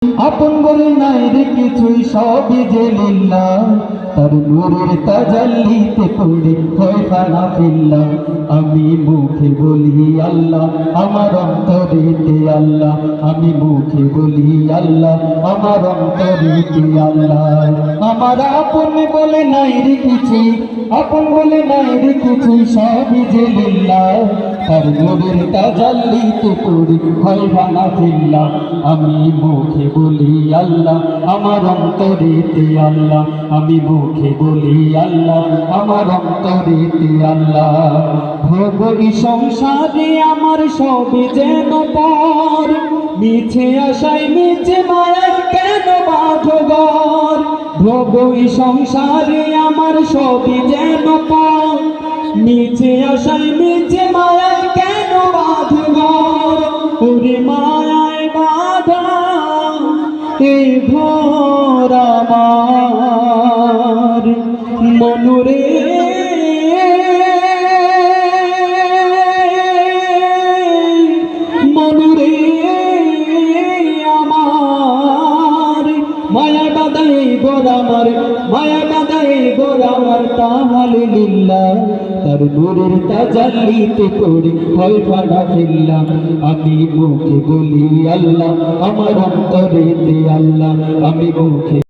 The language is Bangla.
আপন বলে নাই রে কিছুই সবই যে লিল্লাহ তার নূরের তাজাল্লিতে পড়ে হয় খানা ফিল্লা আমি মুখে বলি আল্লাহ আমার অন্তরেতে আল্লাহ আমি মুখে বলি আল্লাহ আমার অন্তরেতে আল্লাহ আমার আপন বলে নাই রে কিছুই আপন বলে নাই রে কিছুই সবই যে লিল্লাহ তার নূরের তাজাল্লিতে পড়ে হয় খানা ফিল্লা আমি মুখে বলি আল্লাহ আমার অন্তরেতে আল্লাহ আমি মুখে বলি আল্লাহ আমার অন্তরেতে আল্লাহ ভোগ এই সংসারে আমার সবই যেন পর মিছে আশায় মিছে মায়ায় কেন বাঁধো ঘর ভোগ এই সংসারে আমার সবই যেন পর মিছে আশায় মিছে মায়ায় কেন বাঁধো ঘর ওরে মায়ায় বাঁধা এই ঘর আমার মনুরে মনুরে আমার মায়া বাদাই গোর আমার মায়া বাদাই গোর আমার তাহলে লিল্লাহ তার নূরের তাজাল্লিতে পড়ে হয় ফানা ফিল্লা আমি মুখে বলি আল্লাহ আমার অন্তরেতে আল্লাহ আমি মুখে